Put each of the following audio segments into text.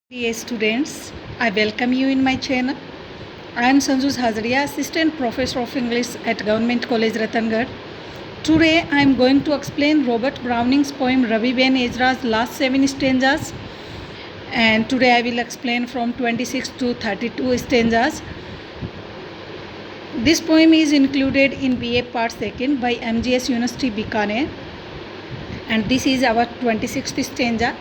Dear students, I welcome you in my channel. I am Sanju Hazariya, Assistant Professor of English at Government College Ratangad. Today I am going to explain Robert Browning's poem Ravi Ben Ezra's last 7 stanzas, and today I will explain from 26 to 32 stanzas. This poem is included in BA Part 2nd by MGS University Bikaner, and this is our 26th stanza.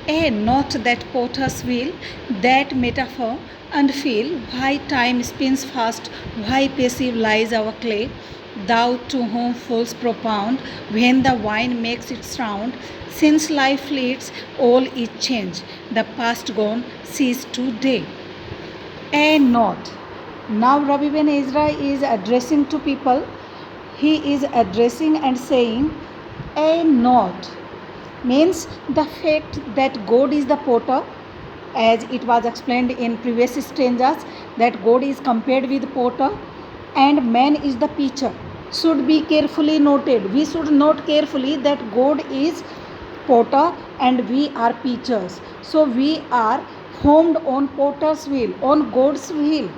Not that potter's wheel, that metaphor, and feel why time spins fast, why passive lies our clay, thou to whom fools propound, when the wine makes its round, since life fleets, all is change, the past gone, sees today. Not. Now Ravi Ben Ezra is addressing to people. He is addressing and saying, not means the fact that God is the potter, as it was explained in previous stanzas, that God is compared with potter and man is the pitcher, should be carefully noted. We should note carefully that God is potter and we are pitchers. So we are formed on potter's wheel, on God's wheel.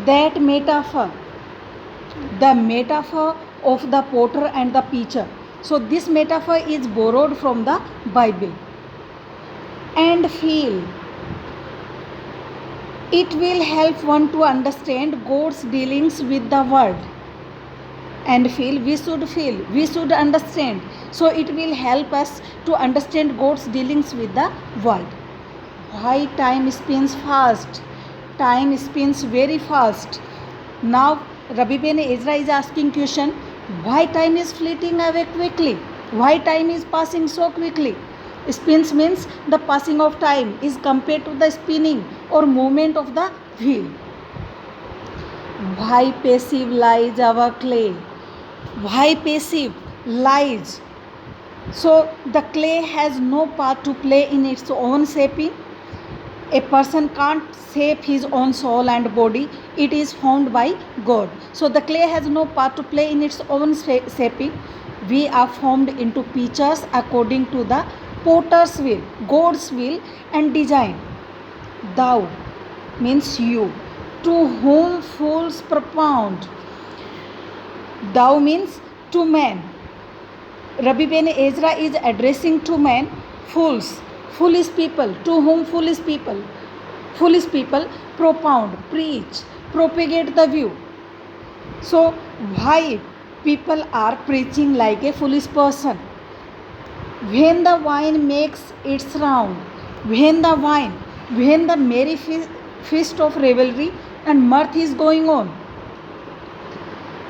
That metaphor, the metaphor of the potter and the pitcher. So this metaphor is borrowed from the Bible. And feel. It will help one to understand God's dealings with the world. And feel, we should understand. So it will help us to understand God's dealings with the world. Why time spins fast? Time spins very fast. Now Ravi Ben Ezra is asking question, why time is fleeting away quickly? Why time is passing so quickly? Spins means the passing of time is compared to the spinning or movement of the wheel. Why passive lies our clay? Why passive lies? So the clay has no part to play in its own shaping. A person can't shape his own soul and body. It is formed by God. So the clay has no part to play in its own shaping. We are formed into pitchers according to the potter's will, God's will and design. Thou means you, to whom fools propound. Thou means to man. Ravi Ben Ezra is addressing to man, fools, foolish people, to whom foolish people propound, preach, propagate the view. So why people are preaching like a foolish person? When the wine makes its round, when the merry feast of revelry and mirth is going on,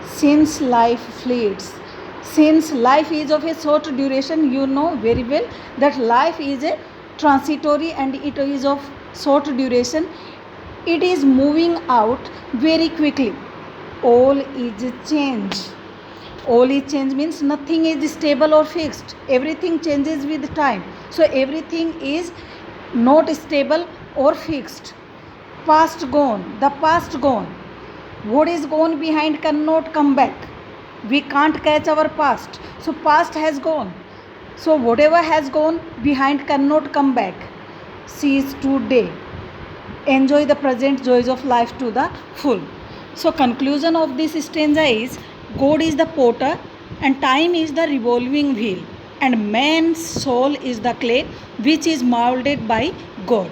since life fleets, since life is of a short duration, you know very well that life is a transitory and it is of short duration. It is moving out very quickly. All is change. All is change means nothing is stable or fixed. Everything changes with time. So everything is not stable or fixed. Past gone. The past gone. What is gone behind cannot come back. We can't catch our past. So past has gone. So whatever has gone behind cannot come back. Seize today. Enjoy the present joys of life to the full. So conclusion of this stanza is, God is the potter and time is the revolving wheel, and man's soul is the clay which is molded by God.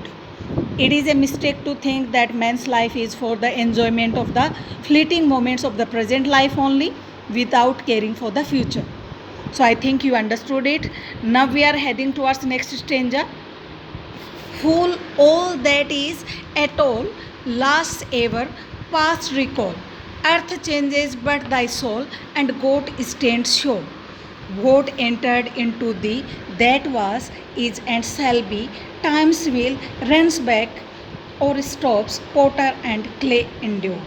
It is a mistake to think that man's life is for the enjoyment of the fleeting moments of the present life only, without caring for the future. So I think you understood it. Now we are heading towards next stanza. Fool, all that is at all lasts ever, past recall. Earth changes but thy soul, and God stands sure. What entered into thee, that was, is, and shall be, time's wheel runs back or stops, potter and clay endure.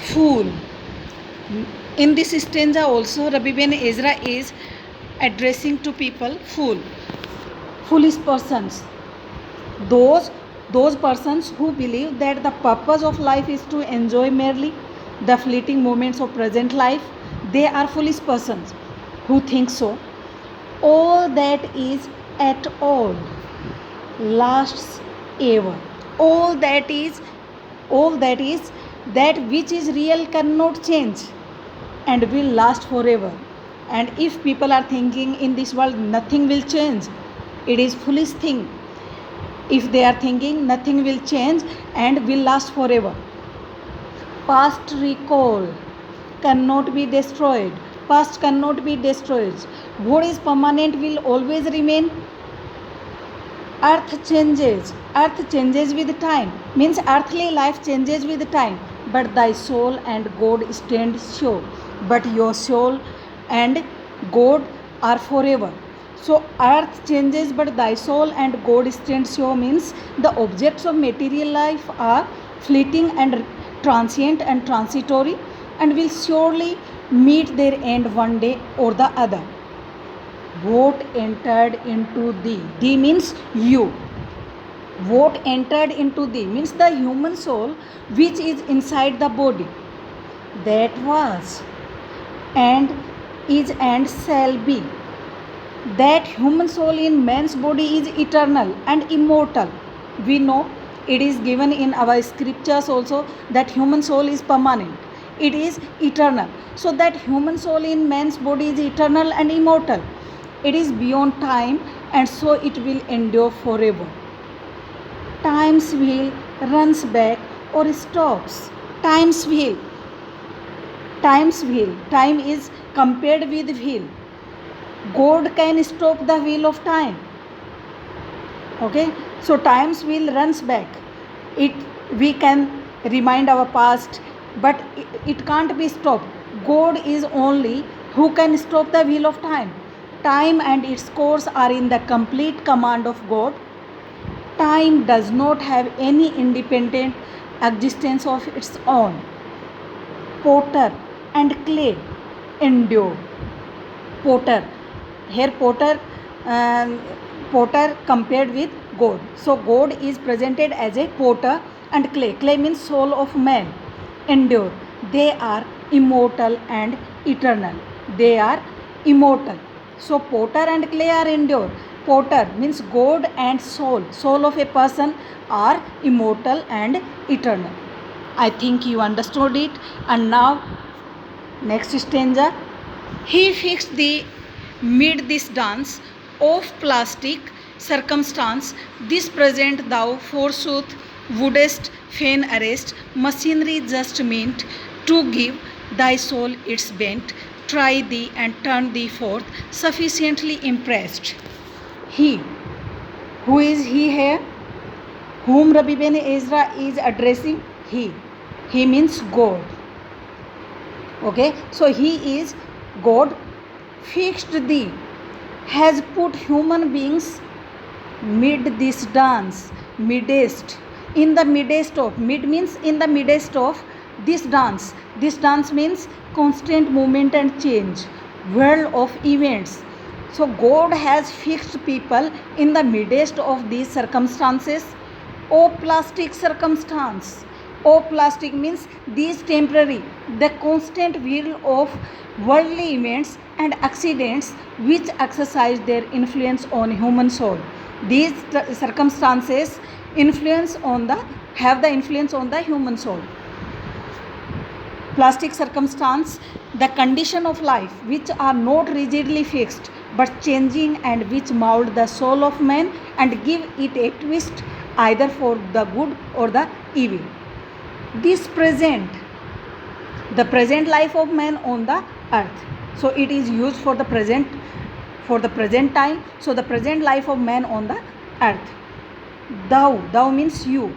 Fool. In this stanza also, Ravi Ben Ezra is addressing to people, foolish persons. Those persons who believe that the purpose of life is to enjoy merely the fleeting moments of present life, they are foolish persons who think so. All that is at all lasts ever. All that is, that which is real cannot change and will last forever. And if people are thinking in this world nothing will change, it is foolish thing. If they are thinking nothing will change and will last forever. Past recall cannot be destroyed. Past cannot be destroyed. What is permanent will always remain. Earth changes. Earth changes with time. Means earthly life changes with time. But thy soul and God stand sure. But your soul and God are forever. So earth changes but thy soul and God stands sure means the objects of material life are fleeting and transient and transitory and will surely meet their end one day or the other. What entered into thee? Thee means you. What entered into thee means the human soul which is inside the body. That was and is and shall be. That human soul in man's body is eternal and immortal. We know it is given in our scriptures also that human soul is permanent. It is eternal. So that human soul in man's body is eternal and immortal. It is beyond time and so it will endure forever. Time's wheel runs back or stops. Time's wheel. Time's wheel. Time is compared with wheel. God can stop the wheel of time. Okay, so time's wheel runs back. We can remind our past, but it can't be stopped. God is only who can stop the wheel of time. Time and its course are in the complete command of God. Time does not have any independent existence of its own. Potter and clay endure. Potter. Here potter compared with God. So God is presented as a potter and clay. Clay means soul of man. Endure. They are immortal and eternal. They are immortal. So potter and clay are endure. Potter means God and soul. Soul of a person are immortal and eternal. I think you understood it. And now next stanza. He fixed thee mid this dance of plastic circumstance. This present thou forsooth wouldest fain arrest. Machinery just meant to give thy soul its bent. Try thee and turn thee forth sufficiently impressed. He. Who is he here? Whom Rabbi Ben Ezra is addressing? He. He means God. Okay, so he is God. Fixed thee, has put human beings mid this dance, midst, in the midst of, mid means in the midst of this dance. This dance means constant movement and change, world of events. So God has fixed people in the midst of these circumstances. O plastic circumstance. O plastic means these temporary, the constant wheel of worldly events and accidents which exercise their influence on human soul. These circumstances have the influence on the human soul. Plastic circumstance, the condition of life which are not rigidly fixed but changing and which mold the soul of man and give it a twist either for the good or the evil. This present, the present life of man on the earth. So it is used for the present time. So the present life of man on the earth. Thou means you.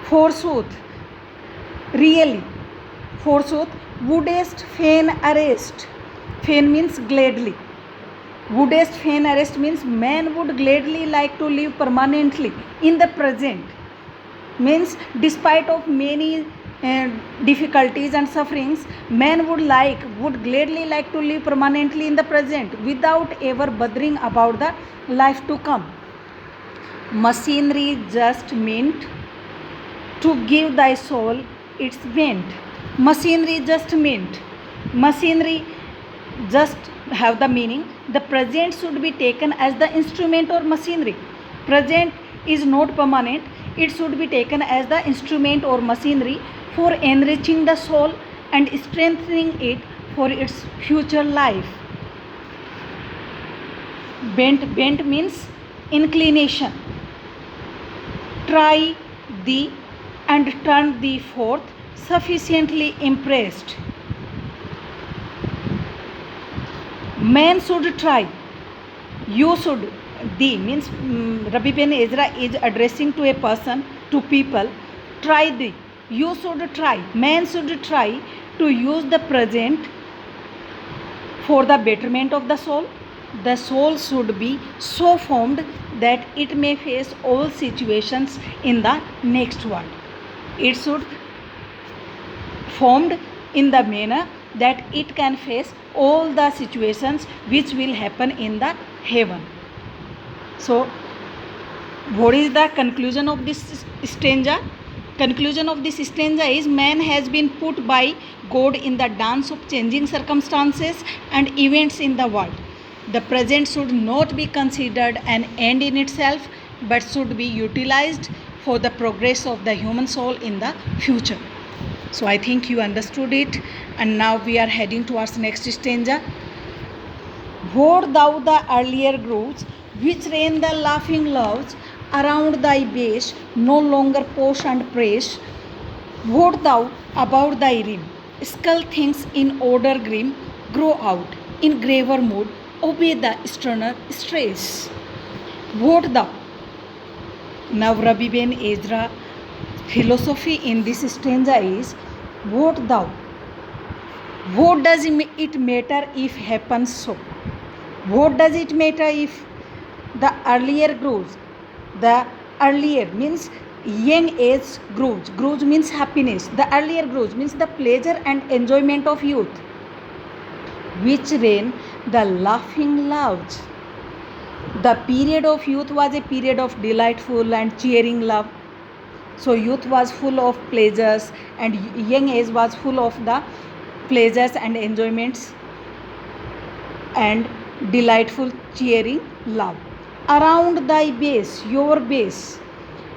Forsooth, really. Forsooth, wouldest fain arrest. Fain means gladly. Wouldest fain arrest means man would gladly like to live permanently in the present. Means despite of many difficulties and sufferings, man would gladly like to live permanently in the present without ever bothering about the life to come. Machinery just meant to give thy soul its vent. Machinery just meant. Machinery just have the meaning. The present should be taken as the instrument or machinery. Present is not permanent. It should be taken as the instrument or machinery for enriching the soul and strengthening it for its future life. Bent means inclination. Try thee and turn thee forth sufficiently impressed. Man should try. You should. Thee means Rabbi Ben Ezra is addressing to a person, to people. Try thee. You should try. Man should try to use the present for the betterment of the soul. The soul should be so formed that it may face all situations in the next world. It should formed in the manner that it can face all the situations which will happen in the heaven. So, what is the conclusion of this stanza? Conclusion of this stanza is man has been put by God in the dance of changing circumstances and events in the world. The present should not be considered an end in itself, but should be utilized for the progress of the human soul in the future. So I think you understood it, and now we are heading towards next stanza. Hoard thou the earlier grooves, which rain the laughing loves around thy base, no longer posh and praise. Hoard thou about thy rim, skull things in order grim, grow out in graver mood, obey the sterner strays. Hoard thou. Now Rabbi Ben Ezra philosophy in this stanza is, what thou? What does it matter if happens so? What does it matter if the earlier grooves, the earlier means young age grooves, grooves means happiness, the earlier grooves means the pleasure and enjoyment of youth, which reign the laughing loves. The period of youth was a period of delightful and cheering love. So youth was full of pleasures and young age was full of the pleasures and enjoyments and delightful cheering love. Around thy base, your base,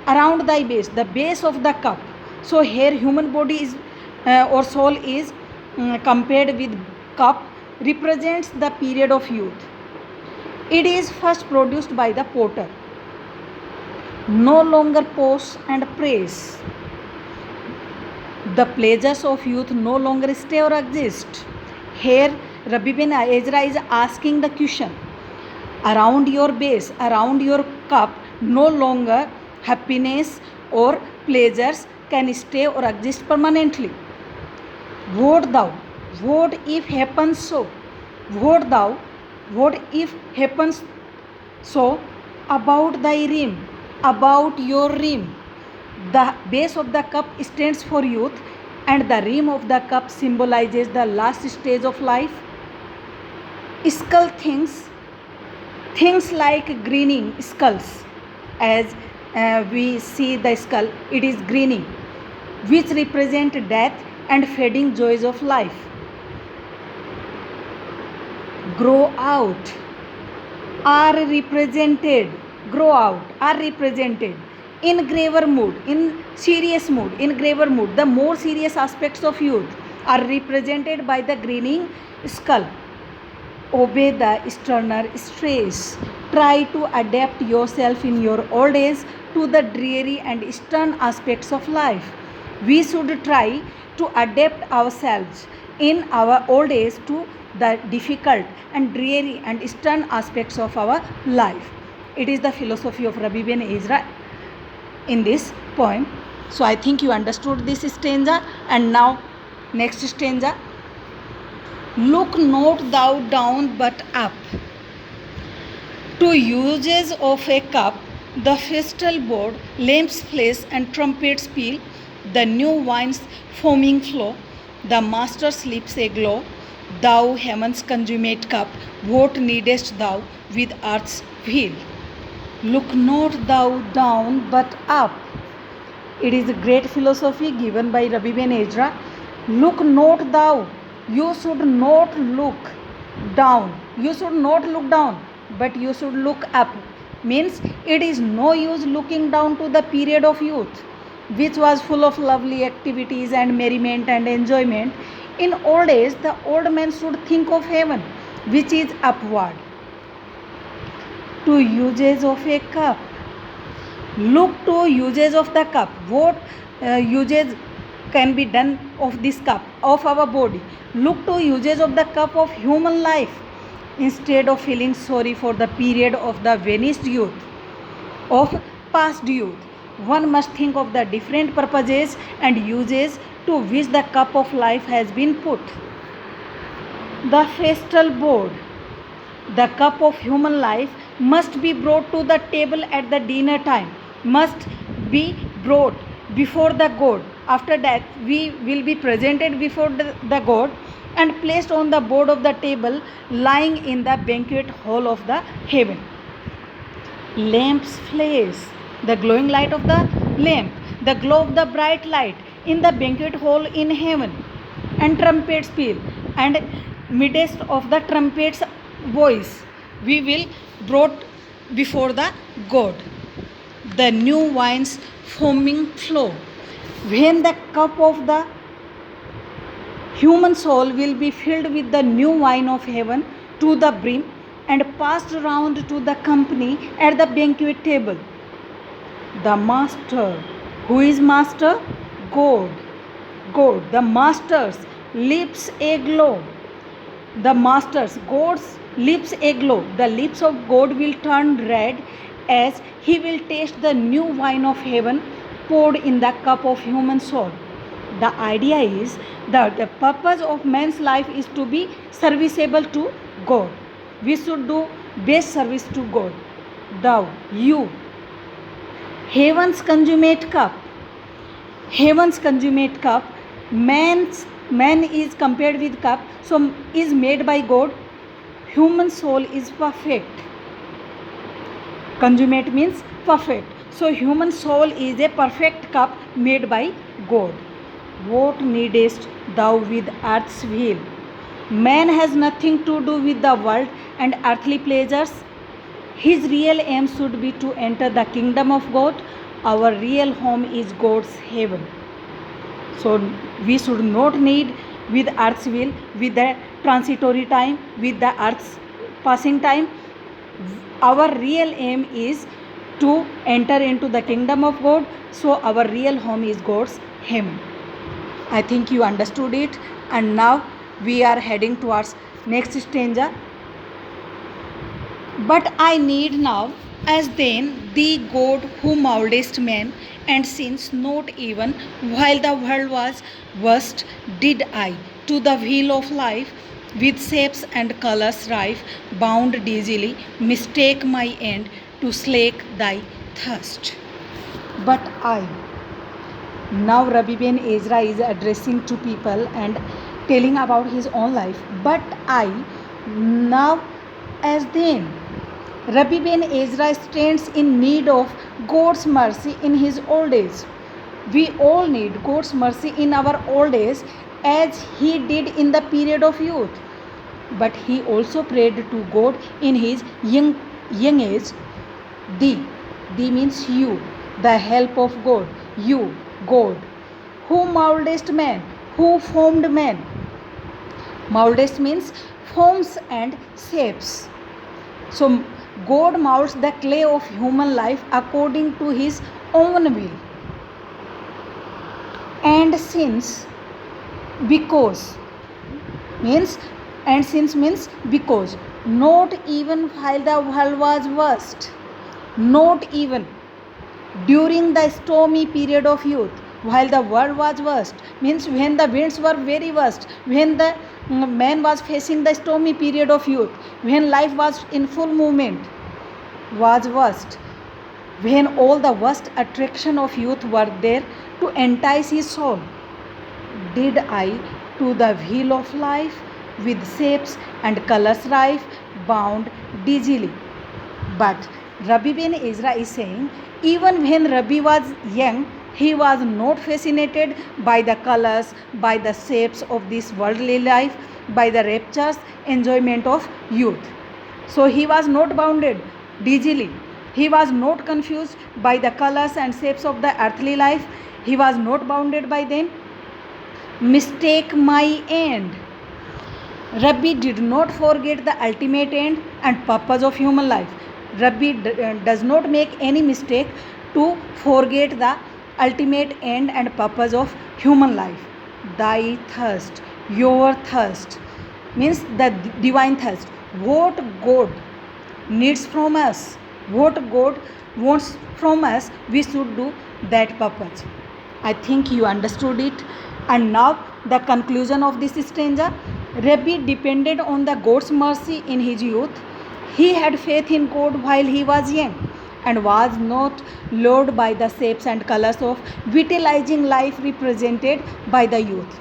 around thy base, the base of the cup. So here human body is or soul is compared with cup, represents the period of youth. It is first produced by the potter. No longer pose and praise. The pleasures of youth no longer stay or exist. Here Rabbi Ben Ezra is asking the question. Around your base, around your cup, no longer happiness or pleasures can stay or exist permanently. What thou? What if happens so? What thou? What if happens so? About thy rim, about your rim. The base of the cup stands for youth, and the rim of the cup symbolizes the last stage of life. Skull things like grinning skulls, as we see the skull, it is grinning, which represent death and fading joys of life. Grow out are represented, grow out are represented in graver mood, in serious mood, in graver mood. The more serious aspects of youth are represented by the grinning skull. Obey the sterner strays. Try to adapt yourself in your old age to the dreary and stern aspects of life. We should try to adapt ourselves in our old age to the difficult and dreary and stern aspects of our life. It is the philosophy of Rabbi Ben Ezra in this poem. So I think you understood this stanza, and now next stanza. Look not thou down but up. To uses of a cup, the festal board, lamps flash and trumpets peal, the new wine's foaming flow, the master's lips aglow. Thou heaven's consummate cup, what needest thou with earth's wheel? Look not thou down but up. It is a great philosophy given by Rabbi Ben Ezra. Look not thou. You should not look down. You should not look down, but you should look up. means it is no use looking down to the period of youth, which was full of lovely activities and merriment and enjoyment. In old age, the old man should think of heaven, which is upward. To uses of a cup. Look to uses of the cup. What uses can be done of this cup, of our body? Look to uses of the cup of human life. Instead of feeling sorry for the period of the vanished youth, of past youth, one must think of the different purposes and uses to which the cup of life has been put. The festal board. The cup of human life must be brought to the table at the dinner time, must be brought before the God. After that, we will be presented before the God and placed on the board of the table lying in the banquet hall of the heaven. Lamps flares, the glowing light of the lamp, the glow of the bright light in the banquet hall in heaven, and trumpets peal, and midst of the trumpets voice we will brought before the God. The new wine's foaming flow, when the cup of the human soul will be filled with the new wine of heaven to the brim and passed round to the company at the banquet table. The master. Who is master? God. God. The master's lips aglow. The master's, God's lips aglow. The lips of God will turn red as he will taste the new wine of heaven poured in the cup of human soul. The idea is that the purpose of man's life is to be serviceable to God. We should do best service to God. Thou, you. Heaven's consummate cup. Heaven's consummate cup. Man is compared with cup, so is made by God. Human soul is perfect. Consummate means perfect. So human soul is a perfect cup made by God. What needest thou with earth's wheel? Man has nothing to do with the world and earthly pleasures. His real aim should be to enter the kingdom of God. Our real home is God's heaven. So we should not need with earth's will, with the transitory time, with the earth's passing time. Our real aim is to enter into the kingdom of God. So our real home is God's heaven. I think you understood it, and now we are heading towards next stanza. But I need now, as then, thee, God, who mouldest man, and since not even while the world was worst, did I to the wheel of life, with shapes and colors rife, bound dizzily, mistake my end to slake thy thirst. But I. Now Rabbi Ben Ezra is addressing to people and telling about his own life. But I, now as then. Rabbi Ben Ezra stands in need of God's mercy in his old age. We all need God's mercy in our old age as he did in the period of youth. But he also prayed to God in his young age. Thee means you, the help of God, you, God, who mouldest man, who formed man. Mouldest means forms and shapes. So God molds the clay of human life according to his own will. And since, because means, and since means because, not even while the world was worst, not even during the stormy period of youth, while the world was worst, means when the winds were very worst, when the man was facing the stormy period of youth, when life was in full movement, was worst, when all the worst attraction of youth were there to entice his soul, did I to the wheel of life with shapes and colors rife, bound dizzily. But Rabbi Ben Ezra is saying, even when Rabbi was young, he was not fascinated by the colors, by the shapes of this worldly life, by the rapturous enjoyment of youth. So he was not bounded dizzily. He was not confused by the colors and shapes of the earthly life. He was not bounded by them. Mistake my end. Rabbi did not forget the ultimate end and purpose of human life. Rabbi does not make any mistake to forget the ultimate end and purpose of human life. Thy thirst, your thirst, means the divine thirst. What God needs from us, what God wants from us, we should do that purpose. I think you understood it. And now the conclusion of this stanza. Rabbi depended on the God's mercy in his youth. He had faith in God while he was young and was not lured by the shapes and colors of vitalizing life represented by the youth.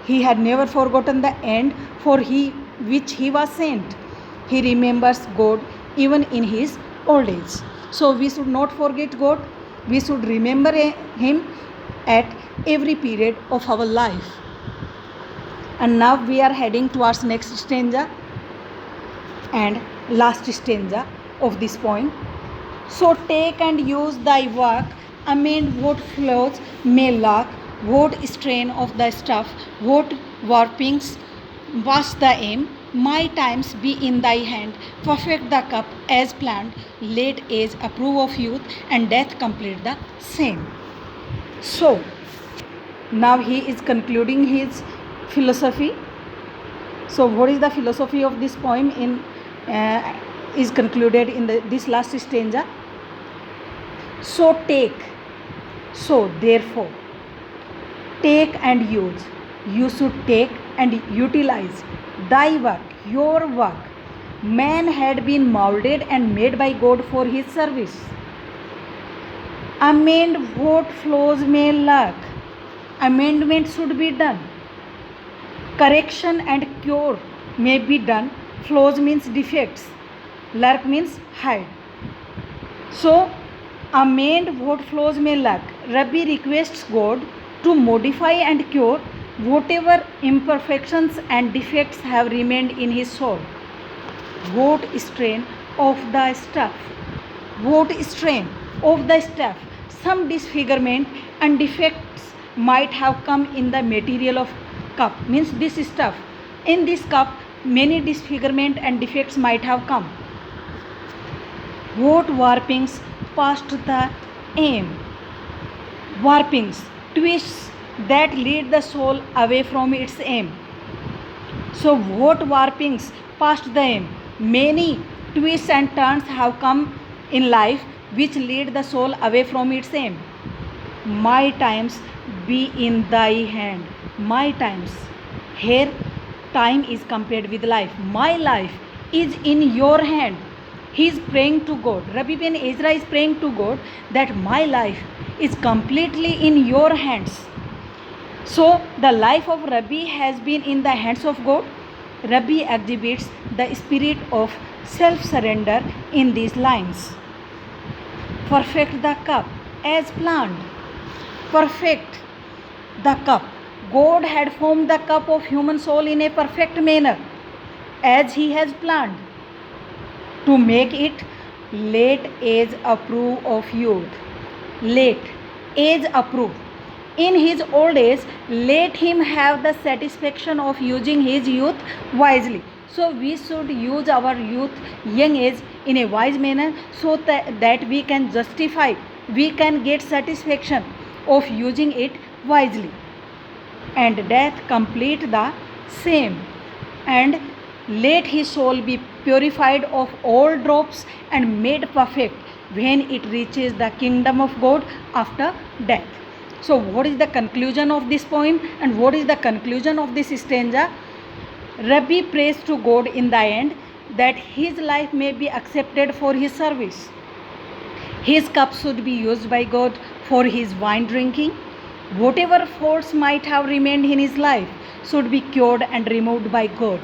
He had never forgotten the end for which he was sent. He remembers God even in his old age. So we should not forget God. We should remember him at every period of our life. And now we are heading towards next stanza and last stanza of this poem. So take and use thy work, amend what flaws may lack, what strain of the stuff, what warpings was the aim. My times be in thy hand, perfect the cup as planned, late age approve of youth, and death complete the same. So now he is concluding his philosophy. So what is the philosophy of this poem is concluded in this last stanza. So take, so therefore, take and use. You should take and utilize thy work, your work. Man had been molded and made by God for his service. Amend what flaws may lack. Amendment should be done. Correction and cure may be done. Flaws means defects. Lack means hide. So, amend what flaws may lack. Rabbi requests God to modify and cure whatever imperfections and defects have remained in his soul. What strain of the stuff? What strain of the stuff? Some disfigurement and defects might have come in the material of cup, means this stuff. In this cup, many disfigurement and defects might have come. What warpings past the aim? Warpings, twists that lead the soul away from its aim. So what warpings past the aim? Many twists and turns have come in life which lead the soul away from its aim. My times be in thy hand. My times. Here time is compared with life. My life is in your hand. He is praying to God. Rabbi Ben Ezra is praying to God that my life is completely in your hands. So the life of Rabbi has been in the hands of God. Rabbi exhibits the spirit of self-surrender in these lines. Perfect the cup as planned. Perfect the cup. God had formed the cup of human soul in a perfect manner as he has planned. To make it late age approve of youth. Late age approve. In his old age, let him have the satisfaction of using his youth wisely. So we should use our youth, young age in a wise manner so that we can justify, we can get satisfaction of using it wisely. And death complete the same. And let his soul be purified of all drops and made perfect when it reaches the kingdom of God after death. So what is the conclusion of this poem and what is the conclusion of this stanza? Rabbi prays to God in the end that his life may be accepted for his service. His cup should be used by God for his wine drinking. Whatever faults might have remained in his life should be cured and removed by God.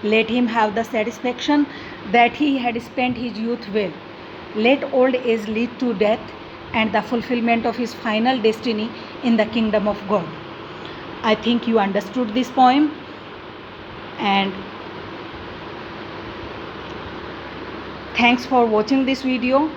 Let him have the satisfaction that he had spent his youth well. Let old age lead to death and the fulfillment of his final destiny in the kingdom of God. I think you understood this poem, and thanks for watching this video.